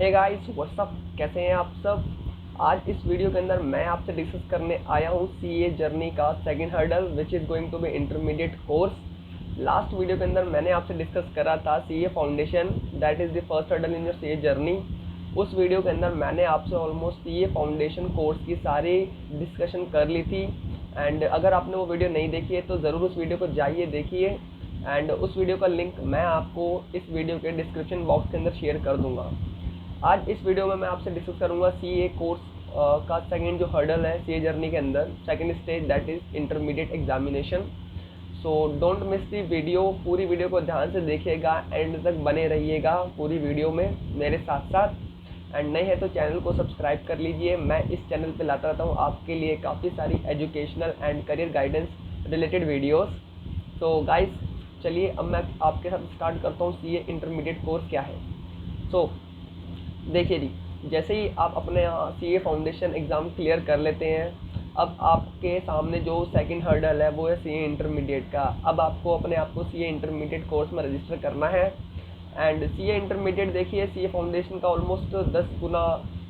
Hey guys what's up, कैसे हैं आप सब। आज इस वीडियो के अंदर मैं आपसे डिस्कस करने आया हूँ सीए जर्नी का second hurdle which is going to be intermediate course. Last video के अंदर मैंने आपसे डिस्कस करा था CA foundation, that is the first hurdle in your CA journey. उस वीडियो के अंदर मैंने आपसे ऑलमोस्ट सीए फाउंडेशन कोर्स की सारी डिस्कशन कर ली थी। एंड अगर आपने वो वीडियो नहीं देखी है तो ज़रूर उस वीडियो को जाइए देखिए। एंड उस वीडियो का लिंक मैं आपको इस वीडियो के डिस्क्रिप्शन बॉक्स के अंदर शेयर कर दूंगा। आज इस वीडियो में मैं आपसे डिस्कस करूंगा सीए कोर्स का सेकंड जो हर्डल है सीए जर्नी के अंदर, second stage that is intermediate examination. So don't miss the video, पूरी वीडियो को ध्यान से देखिएगा, एंड तक बने रहिएगा पूरी वीडियो में मेरे साथ साथ। एंड नए है तो चैनल को सब्सक्राइब कर लीजिए। मैं इस चैनल पे लाता रहता हूँ आपके लिए काफ़ी सारी educational and career guidance related videos. तो गाइस चलिए अब मैं आपके साथ स्टार्ट करता हूँ सीए इंटरमीडिएट कोर्स क्या है। सो देखिए जी, जैसे ही आप अपने सीए फाउंडेशन एग्ज़ाम क्लियर कर लेते हैं, अब आपके सामने जो सेकंड हर्डल है वो है सीए इंटरमीडिएट का। अब आपको अपने आप को सीए इंटरमीडिएट कोर्स में रजिस्टर करना है। एंड सीए इंटरमीडिएट देखिए सीए फाउंडेशन का ऑलमोस्ट 10 गुना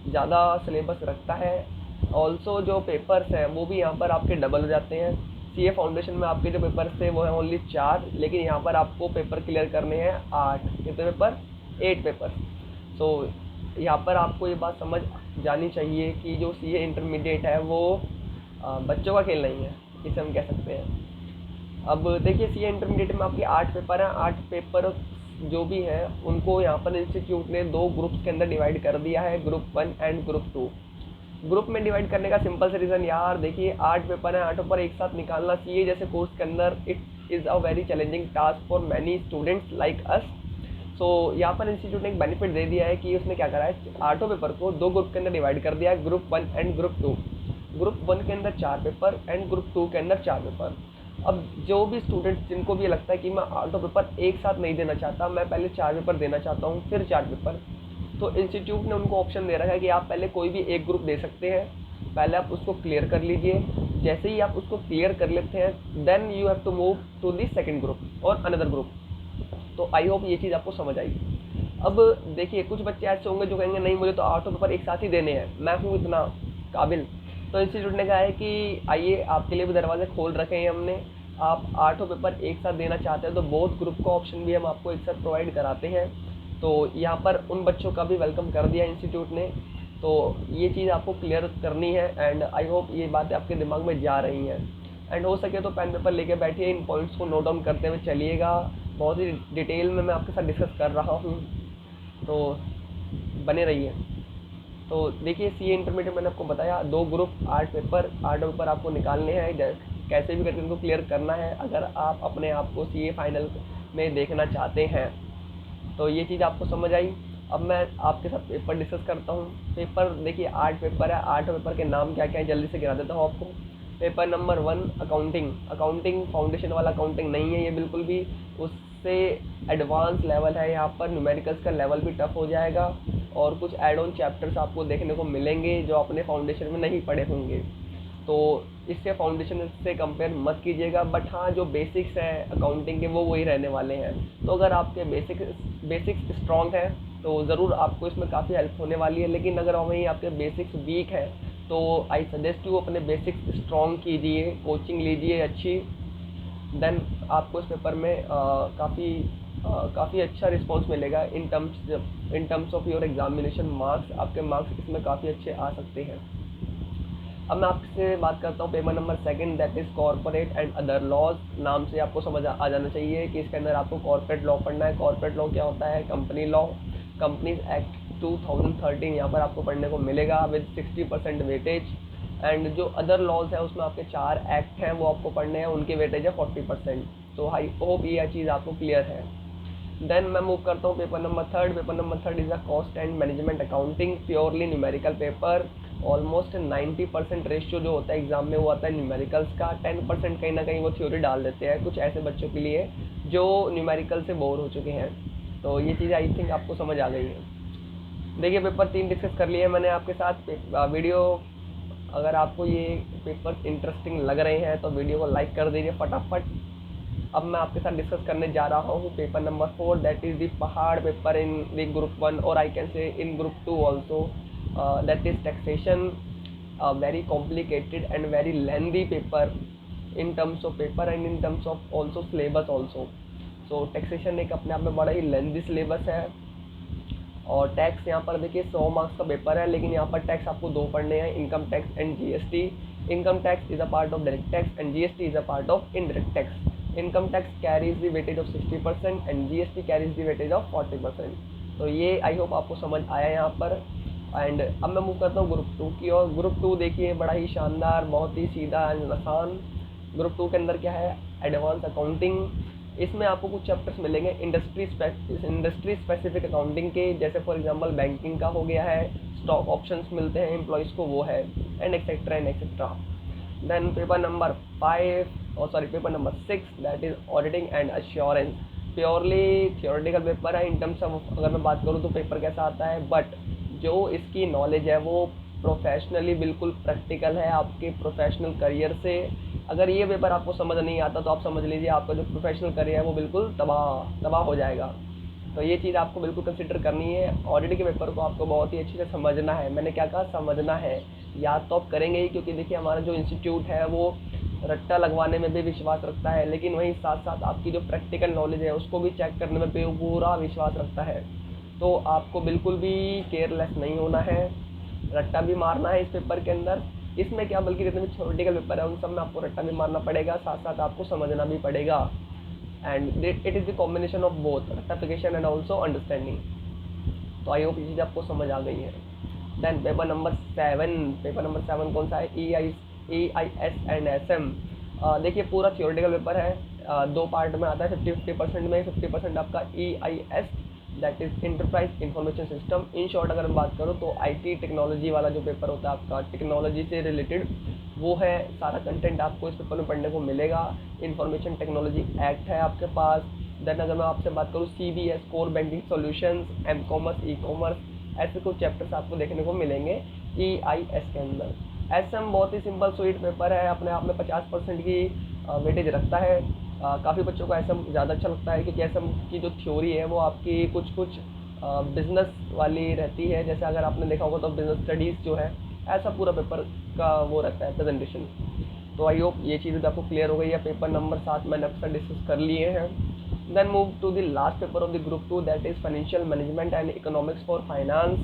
ज़्यादा सिलेबस रखता है। ऑल्सो जो पेपर्स हैं वो भी यहाँ पर आपके डबल हो जाते हैं। सीए फाउंडेशन में आपके जो पेपर्स थे वो हैं ओनली 4, लेकिन यहाँ पर आपको पेपर क्लियर करने हैं 8। कितने पेपर? 8 पेपर। सो यहाँ पर आपको ये बात समझ जानी चाहिए कि जो सीए इंटरमीडिएट है वो बच्चों का खेल नहीं है, इसे हम कह सकते हैं। अब देखिए सीए इंटरमीडिएट में आपके 8 पेपर हैं। 8 पेपर जो भी हैं उनको यहाँ पर इंस्टीट्यूट ने 2 ग्रुप्स के अंदर डिवाइड कर दिया है, ग्रुप 1 एंड ग्रुप 2। ग्रुप में डिवाइड करने का सिंपल से रीज़न, यार देखिए 8 पेपर हैं, 8 पेपर एक साथ निकालना सीए जैसे कोर्स के अंदर it is a very challenging task for many students like us. So यहाँ पर इंस्टीट्यूट ने एक बेनिफिट दे दिया है कि उसने क्या करा है, 8 पेपर को 2 ग्रुप के अंदर डिवाइड कर दिया है, ग्रुप 1 एंड ग्रुप 2। ग्रुप 1 के अंदर 4 पेपर एंड ग्रुप 2 के अंदर 4 पेपर। अब जो भी स्टूडेंट्स जिनको भी लगता है कि मैं 8 पेपर एक साथ नहीं देना चाहता, मैं पहले 4 पेपर देना चाहता हूँ फिर 4 पेपर, तो इंस्टीट्यूट ने उनको ऑप्शन दे रखा है कि आप पहले कोई भी एक ग्रुप दे सकते हैं, पहले आप उसको क्लियर कर लीजिए। जैसे ही आप उसको क्लियर कर लेते हैं then you have to move to the second group और अनदर ग्रुप। तो आई होप ये चीज़ आपको समझ आई। अब देखिए कुछ बच्चे ऐसे होंगे जो कहेंगे नहीं मुझे तो 8 पेपर एक साथ ही देने हैं, मैं हूँ इतना काबिल। तो इंस्टीट्यूट ने कहा है कि आइए आपके लिए भी दरवाजे खोल रखे हैं हमने, आप 8 पेपर एक साथ देना चाहते हैं तो बोथ ग्रुप का ऑप्शन भी हम आपको एक साथ प्रोवाइड कराते हैं। तो यहाँ पर उन बच्चों का भी वेलकम कर दिया इंस्टीट्यूट ने। तो ये चीज़ आपको क्लियर करनी है एंड आई होप ये बातें आपके दिमाग में जा रही हैं। एंड हो सके तो पेन पेपर लेके बैठिए, इन पॉइंट्स को नोट डाउन करते हुए चलिएगा। बहुत ही डिटेल में मैं आपके साथ डिस्कस कर रहा हूँ, तो बने रहिए। तो देखिए सीए इंटरमीडिएट मैंने आपको बताया 2 ग्रुप 8 पेपर, 8 पेपर आपको निकालने हैं, कैसे भी करके उनको क्लियर करना है अगर आप अपने आप को सीए फाइनल में देखना चाहते हैं। तो ये चीज़ आपको समझ आई। अब मैं आपके साथ पेपर डिस्कस करता हूँ। पेपर देखिए 8 पेपर है, 8 पेपर के नाम क्या क्या है जल्दी से गिरा देता हूँ आपको। Paper number 1 accounting. Accounting foundation वाला अकाउंटिंग नहीं है ये बिल्कुल भी, उससे एडवांस लेवल है। यहाँ पर न्यूमेरिकल्स का लेवल भी टफ हो जाएगा और कुछ एड ऑन चैप्टर्स आपको देखने को मिलेंगे जो अपने फाउंडेशन में नहीं पढ़े होंगे। तो इससे फाउंडेशन से कंपेयर मत कीजिएगा, बट हाँ जो बेसिक्स हैं अकाउंटिंग के वो वही रहने वाले हैं। तो अगर आपके बेसिक्स स्ट्रॉन्ग है तो ज़रूर आपको इसमें काफ़ी हेल्प होने वाली है। लेकिन अगर वहीं आपके बेसिक्स वीक है तो आई सजेस्ट यू अपने बेसिक्स स्ट्रॉन्ग कीजिए, कोचिंग लीजिए अच्छी, देन आपको इस पेपर में काफ़ी अच्छा रिस्पॉन्स मिलेगा in terms of your examination marks. आपके मार्क्स इसमें काफ़ी अच्छे आ सकते हैं। अब मैं आपसे बात करता हूँ paper number 2 that is corporate and other laws. नाम से आपको समझ आ जाना चाहिए कि इसके अंदर आपको कॉर्पोरेट लॉ पढ़ना है। कॉर्पोरेट लॉ क्या होता है? कंपनी लॉ, कंपनीज एक्ट 2013 यहाँ पर आपको पढ़ने को मिलेगा विद 60% वेटेज। एंड जो अदर लॉज है उसमें आपके 4 एक्ट हैं वो आपको पढ़ने हैं, उनकी वेटेज है 40%। तो आई होप ये चीज़ आपको क्लियर है। देन मैं मूव करता हूँ paper number 3। Paper number 3 is a cost and management accounting, purely numerical paper. Almost 90% ratio जो होता है एग्जाम में वो आता है न्यूमेरिकल्स का, 10% कहीं ना कहीं वो थ्योरी डाल देते हैं कुछ ऐसे बच्चों के लिए जो न्यूमेरिकल से बोर हो चुके हैं। तो ये चीज़ आई थिंक आपको समझ आ गई है। देखिए पेपर 3 डिस्कस कर लिए मैंने आपके साथ। वीडियो अगर आपको ये पेपर इंटरेस्टिंग लग रहे हैं तो वीडियो को लाइक कर दीजिए फटाफट। अब मैं आपके साथ डिस्कस करने जा रहा हूँ paper number 4, that is the पहाड़ पेपर इन द ग्रुप 1 और I can say in group 2 also, that is taxation, very complicated and very lengthy paper in terms of paper and in terms of also syllabus also. So taxation एक अपने आप में बड़ा ही लेंदी syllabus है। और tax यहाँ पर देखिए 100 मार्क्स का पेपर है, लेकिन यहाँ पर टैक्स आपको 2 पढ़ने हैं, income tax and GST. Income tax is a part of direct tax and GST is a part of indirect tax. Income tax carries the weightage of 60% and GST carries the weightage of 40%। तो ये I hope आपको समझ आया यहाँ पर। And अब मैं move करता हूँ ग्रुप 2 की और ग्रुप 2 देखिए बड़ा ही शानदार, बहुत ही सीधा एंड आसान। ग्रुप 2 के अंदर क्या है, एडवांस अकाउंटिंग। इसमें आपको कुछ चैप्टर्स मिलेंगे इंडस्ट्री स्पेसिफिक अकाउंटिंग के, जैसे फॉर एग्जांपल बैंकिंग का हो गया है, स्टॉक ऑप्शंस मिलते हैं एम्प्लॉयज़ को, वो है, and etcetera and etcetera. Then paper number 6 that is auditing and assurance. Purely theoretical paper है इन टर्म्स ऑफ, अगर मैं बात करूँ तो पेपर कैसा आता है, बट जो इसकी नॉलेज है वो प्रोफेशनली बिल्कुल प्रैक्टिकल है आपके प्रोफेशनल करियर से। अगर ये पेपर आपको समझ नहीं आता तो आप समझ लीजिए आपका जो प्रोफेशनल करियर है वो बिल्कुल तबाह हो जाएगा। तो ये चीज़ आपको बिल्कुल कंसिडर करनी है। ऑडिट के पेपर को आपको बहुत ही अच्छे से समझना है। मैंने क्या कहा, समझना है। याद तो आप करेंगे ही, क्योंकि देखिए हमारा जो इंस्टीट्यूट है वो रट्टा लगवाने में भी विश्वास रखता है, लेकिन वहीं साथ साथ आपकी जो प्रैक्टिकल नॉलेज है उसको भी चेक करने में पूरा विश्वास रखता है। तो आपको बिल्कुल भी केयरलेस नहीं होना है, रट्टा भी मारना है इस पेपर के अंदर। इसमें क्या, बल्कि जितने भी थ्योरेटिकल पेपर है उन सब में आपको रट्टा भी मारना पड़ेगा, साथ साथ आपको समझना भी पड़ेगा। And it is the combination of both रट्टाफिकेशन एंड ऑल्सो अंडरस्टैंडिंग। तो आई होप ये चीज़ आपको समझ आ गई है। देन पेपर नंबर 7 कौन सा है, EIS एंड SM। देखिए पूरा थ्योरेटिकल पेपर है, 2 पार्ट में आता है। 50% में 50% आपका EIS that is enterprise information system. In short अगर मैं बात करूँ तो IT टेक्नोलॉजी वाला जो पेपर होता है आपका, टेक्नोलॉजी से रिलेटेड, वो है। सारा कंटेंट आपको इस पेपर में पढ़ने को मिलेगा। इंफॉर्मेशन टेक्नोलॉजी एक्ट है आपके पास। देन अगर मैं आपसे बात करूँ CBS core banking solutions, M commerce, e commerce, ऐसे कुछ चैप्टर्स आपको देखने को मिलेंगे EIS के अंदर। SM बहुत ही सिंपल स्वीट पेपर है, अपने आप में 50% की वेटेज रखता है। काफ़ी बच्चों को SM ज़्यादा अच्छा लगता है, क्योंकि SM की जो थ्योरी है वो आपकी कुछ बिजनेस वाली रहती है। जैसे अगर आपने देखा होगा तो बिजनेस स्टडीज़ जो है, ऐसा पूरा पेपर का वो रहता है प्रेजेंटेशन। तो आई होप ये चीज़ें आपको क्लियर हो गई है। पेपर नंबर 7 मैंने आपके साथ डिस्कस कर लिए हैं। Then move to the last paper of the group 2 that is financial management and economics for finance.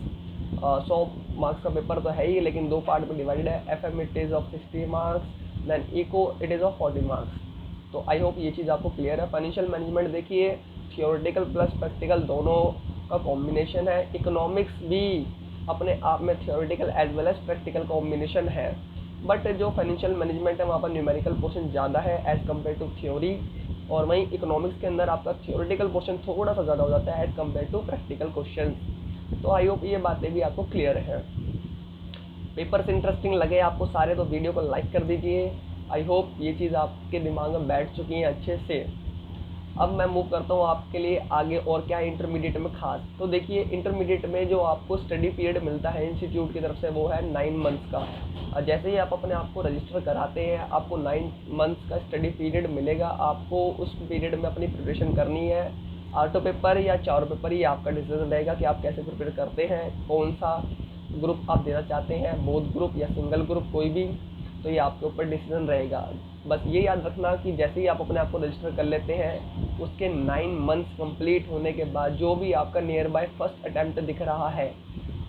100 marks का पेपर तो है ही, लेकिन 2 पार्ट में डिवाइडेड है। FM it is of 60 marks, then eco it is of 40 marks. तो I hope ये चीज़ आपको क्लियर है। फाइनेंशियल मैनेजमेंट देखिए थियोरेटिकल प्लस प्रैक्टिकल दोनों का कॉम्बिनेशन है। इकोनॉमिक्स भी अपने आप में theoretical as well as practical combination है, बट जो फाइनेंशियल मैनेजमेंट है वहाँ पर न्यूमेरिकल पोर्शन ज़्यादा है एज़ कम्पेयर टू थ्योरी, और वहीं इकोनॉमिक्स के अंदर आपका थियोरेटिकल पोर्शन थोड़ा सा ज़्यादा हो जाता है as compare to practical question. तो आई होप ये बातें भी आपको क्लियर है। पेपर से इंटरेस्टिंग लगे आपको सारे तो वीडियो को लाइक कर दीजिए। आई होप ये चीज़ आपके दिमाग में बैठ चुकी है अच्छे से। अब मैं मूव करता हूँ आपके लिए आगे, और क्या है इंटरमीडिएट में खास। तो देखिए इंटरमीडिएट में जो आपको स्टडी पीरियड मिलता है इंस्टीट्यूट की तरफ से वो है 9 मंथ्स का। जैसे ही आप अपने आप को रजिस्टर कराते हैं आपको 9 मंथ्स का स्टडी पीरियड मिलेगा। आपको उस पीरियड में अपनी प्रिपरेशन करनी है। ऑटो पेपर या चार पेपर ही आपका डिसीजन रहेगा कि आप कैसे प्रिपेयर करते हैं, कौन सा ग्रुप आप देना चाहते हैं, बोथ ग्रुप या सिंगल ग्रुप कोई भी, तो ये आपके ऊपर डिसीजन रहेगा। बस ये याद रखना कि जैसे ही आप अपने आप को रजिस्टर कर लेते हैं उसके 9 मंथ्स कंप्लीट होने के बाद जो भी आपका नियर बाय फर्स्ट अटैम्प्ट दिख रहा है,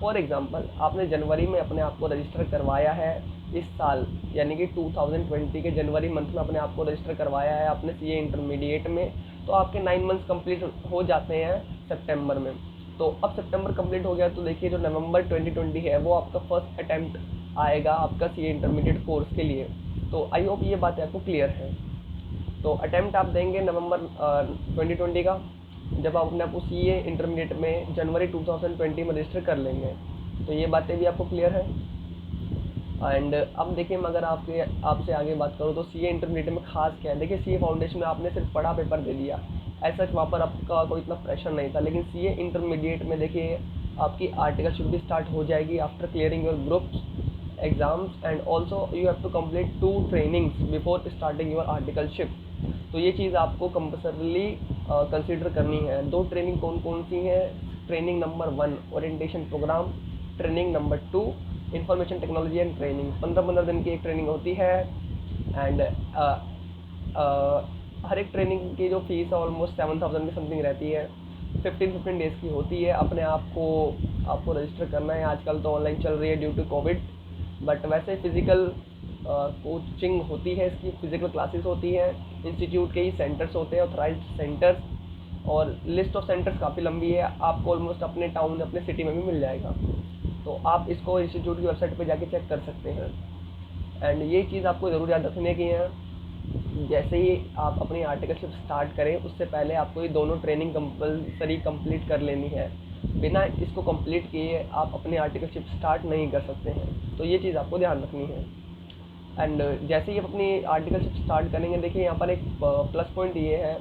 फॉर एग्जांपल आपने जनवरी में अपने आप को रजिस्टर करवाया है इस साल, यानी कि 2020 के जनवरी मंथ में अपने आप को रजिस्टर करवाया है आपने CA इंटरमीडिएट में, तो आपके 9 मंथ्स कंप्लीट हो जाते हैं सितंबर में। तो अब सितंबर कंप्लीट हो गया तो देखिए जो नवंबर 2020 है वो आपका फर्स्ट अटैम्प्ट आएगा आपका CA इंटरमीडिएट कोर्स के लिए। तो आई होप ये बात आपको क्लियर है। तो अटैम्प्ट आप देंगे नवंबर 2020 का, जब आप अपने आपको CA इंटरमीडिएट में जनवरी 2020 में रजिस्टर कर लेंगे। तो ये बातें भी आपको क्लियर है। एंड अब देखिए मैं अगर आपसे आगे बात करूँ तो CA इंटरमीडिएट में खास क्या है। देखिए CA फाउंडेशन में आपने सिर्फ पढ़ा पेपर दे दिया, ऐसा वहाँ पर आपका कोई इतना प्रेशर नहीं था, लेकिन CA इंटरमीडिएट में देखिए आपकी आर्टिकलशिप भी स्टार्ट हो जाएगी after clearing your groups. Exams and also you have to complete 2 trainings before starting your articleship. तो ये चीज़ आपको कंपल्सरली कंसिडर करनी है। 2 ट्रेनिंग कौन कौन सी हैं? Training number 1 orientation programme, training number 2 information technology and training. 15-15 दिन की एक ट्रेनिंग होती है एंड हर एक ट्रेनिंग की जो फीस है ऑलमोस्ट 7,000 की समथिंग रहती है। 15 डेज़ की होती है। अपने आप को आपको रजिस्टर करना है। आजकल तो ऑनलाइन चल रही है ड्यू टू कोविड, बट वैसे फिज़िकल कोचिंग होती है, इसकी फ़िज़िकल क्लासेस होती हैं। इंस्टीट्यूट के ही सेंटर्स होते हैं, ऑथराइज्ड सेंटर्स, और लिस्ट ऑफ सेंटर्स काफ़ी लंबी है। आपको ऑलमोस्ट अपने टाउन अपने सिटी में भी मिल जाएगा, तो आप इसको इंस्टीट्यूट की वेबसाइट पे जाके चेक कर सकते हैं। एंड ये चीज़ आपको ज़रूर याद रखने की है, जैसे ही आप अपनी आर्टिकलशिप स्टार्ट करें उससे पहले आपको ये दोनों ट्रेनिंग कंपलसरी कंप्लीट कर लेनी है। बिना इसको कंप्लीट किए आप अपनी आर्टिकलशिप स्टार्ट नहीं कर सकते हैं, तो ये चीज़ आपको ध्यान रखनी है। एंड जैसे ही आप अपनी आर्टिकलशिप स्टार्ट करेंगे, देखिए यहाँ पर एक प्लस पॉइंट ये है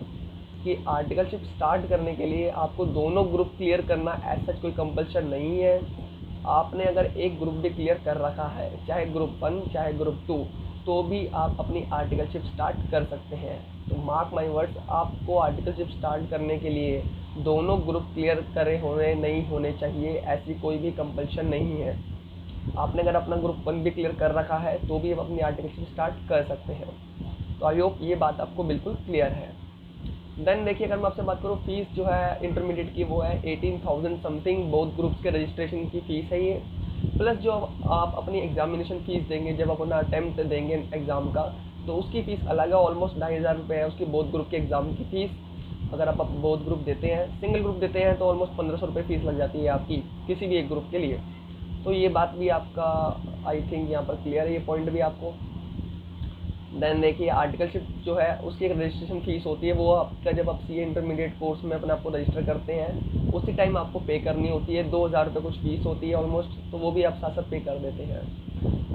कि आर्टिकलशिप स्टार्ट करने के लिए आपको दोनों ग्रुप क्लियर करना ऐसा कोई कंपल्शन नहीं है। आपने अगर एक ग्रुप भी क्लियर कर रखा है, चाहे ग्रुप 1 चाहे ग्रुप 2, तो भी आप अपनी आर्टिकलशिप स्टार्ट कर सकते हैं। तो मार्क माई वर्ड्स, आपको आर्टिकलशिप स्टार्ट करने के लिए दोनों ग्रुप क्लियर करे होने नहीं होने चाहिए, ऐसी कोई भी कंपल्शन नहीं है। आपने अगर अपना ग्रुप 1 भी क्लियर कर रखा है तो भी आप अपनी आर्टिकलशिप स्टार्ट कर सकते हैं। तो आई होप ये बात आपको बिल्कुल क्लियर है। देन देखिए, अगर मैं आपसे बात करूँ फीस जो है इंटरमीडिएट की, वो है 18,000 समथिंग। बोथ ग्रुप्स के रजिस्ट्रेशन की फ़ीस है ये, प्लस जो आप अपनी एग्जामिनेशन फ़ीस देंगे जब आप अपना अटैम्प्ट देंगे एग्ज़ाम का, तो उसकी फ़ीस अलग है, ऑलमोस्ट 2,500 रुपये है उसकी बोथ ग्रुप के एग्ज़ाम की फ़ीस। अगर आप बोथ ग्रुप देते हैं, सिंगल ग्रुप देते हैं, तो ऑलमोस्ट 1,500 रुपये फ़ीस लग जाती है आपकी किसी भी एक ग्रुप के लिए। तो ये बात भी आपका आई थिंक यहाँ पर क्लियर है, ये पॉइंट भी आपको। देन देखिए, आर्टिकलशिप जो है उसकी एक रजिस्ट्रेशन फ़ीस होती है, वो आपका जब आप सीए इंटरमीडिएट कोर्स में अपने आपको रजिस्टर करते हैं उसी टाइम आपको पे करनी होती है। 2,000 रुपये कुछ फ़ीस होती है ऑलमोस्ट, तो वो भी आप साथ साथ पे कर देते हैं।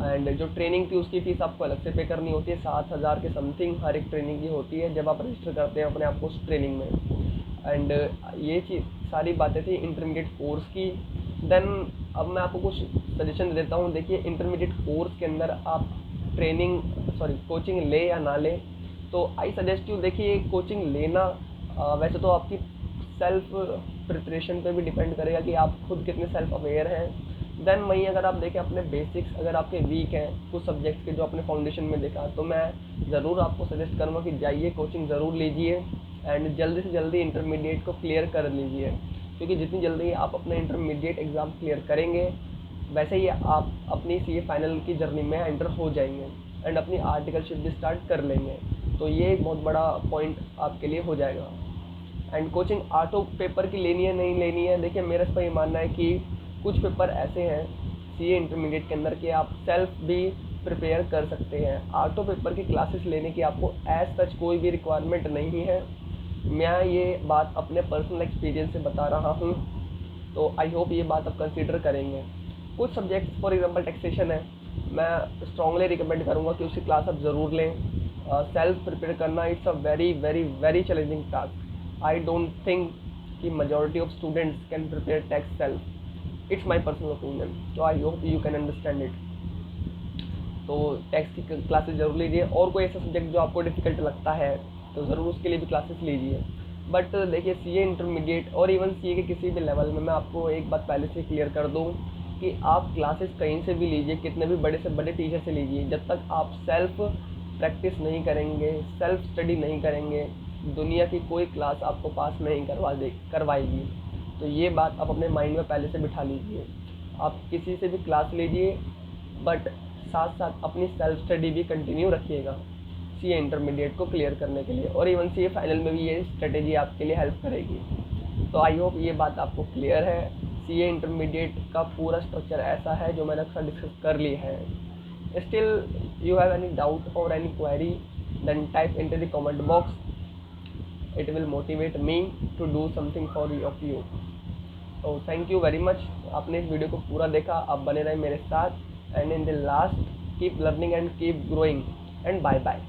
एंड जो ट्रेनिंग थी उसकी फ़ीस आपको अलग से पे करनी होती है, 7,000 के समथिंग हर एक ट्रेनिंग की होती है जब आप रजिस्टर करते हैं अपने आपको उस ट्रेनिंग में। एंड ये चीज़ सारी बातें थी इंटरमीडिएट कोर्स की। देन अब मैं आपको कुछ सजेशन देता हूँ। देखिए, इंटरमीडिएट कोर्स के अंदर आप कोचिंग ले या ना ले, तो आई सजेस्ट यू, देखिए कोचिंग लेना वैसे तो आपकी सेल्फ प्रिपरेशन पे भी डिपेंड करेगा कि आप खुद कितने सेल्फ अवेयर हैं। देन वहीं अगर आप देखें अपने बेसिक्स अगर आपके वीक हैं कुछ सब्जेक्ट्स के जो अपने फाउंडेशन में देखा, तो मैं ज़रूर आपको सजेस्ट करूँगा कि जाइए कोचिंग ज़रूर लीजिए एंड जल्दी से जल्दी इंटरमीडिएट को क्लियर कर लीजिए, क्योंकि जितनी जल्दी आप अपने इंटरमीडिएट एग्ज़ाम क्लियर करेंगे वैसे ही आप अपनी सीए फाइनल की जर्नी में एंटर हो जाएंगे एंड अपनी आर्टिकलशिप भी स्टार्ट कर लेंगे। तो ये एक बहुत बड़ा पॉइंट आपके लिए हो जाएगा। एंड कोचिंग ऑटो पेपर की लेनी है नहीं लेनी है, देखिए मेरा इस पर ये मानना है कि कुछ पेपर ऐसे हैं सीए इंटरमीडिएट के अंदर कि आप सेल्फ भी प्रिपेयर कर सकते हैं। ऑटो पेपर की क्लासेस लेने की आपको एज सच कोई भी रिक्वायरमेंट नहीं है। मैं ये बात अपने पर्सनल एक्सपीरियंस से बता रहा हूँ, तो आई होप ये बात आप कंसिडर करेंगे। कुछ सब्जेक्ट्स फॉर एग्जांपल टैक्सेशन है, मैं स्ट्रांगली रिकमेंड करूँगा कि उसकी क्लास आप ज़रूर लें। सेल्फ प्रिपेयर करना it's a very very very challenging task. I don't think कि majority of students can prepare tax self, it's my personal opinion, तो I hope you can understand it. तो टैक्स की classes ज़रूर लीजिए, और कोई ऐसा सब्जेक्ट जो आपको डिफ़िकल्ट लगता है तो ज़रूर उसके लिए भी क्लासेस लीजिए। बट देखिए, सीए इंटरमीडिएट और इवन सीए के किसी भी लेवल में मैं आपको एक बात पहले से क्लियर कर दूँ कि आप क्लासेस कहीं से भी लीजिए, कितने भी बड़े से बड़े टीचर से लीजिए, जब तक आप सेल्फ प्रैक्टिस नहीं करेंगे, सेल्फ स्टडी नहीं करेंगे, दुनिया की कोई क्लास आपको पास नहीं करवाएगी। तो ये बात आप अपने माइंड में पहले से बिठा लीजिए। आप किसी से भी क्लास लीजिए, बट साथ साथ अपनी सेल्फ स्टडी भी कंटिन्यू रखिएगा सीए इंटरमीडिएट को क्लियर करने के लिए, और इवन सीए फाइनल में भी ये स्ट्रेटेजी आपके लिए हेल्प करेगी। तो आई होप ये बात आपको क्लियर है। सीए इंटरमीडिएट का पूरा स्ट्रक्चर ऐसा है जो मैंने अक्सर डिस्कस कर लिया है। Still you have any doubt और any query, then type into the comment box, it will motivate me to do something for you. तो थैंक यू वेरी मच, आपने इस वीडियो को पूरा देखा, आप बने रहे मेरे साथ, and in the last keep learning and keep growing, and bye bye.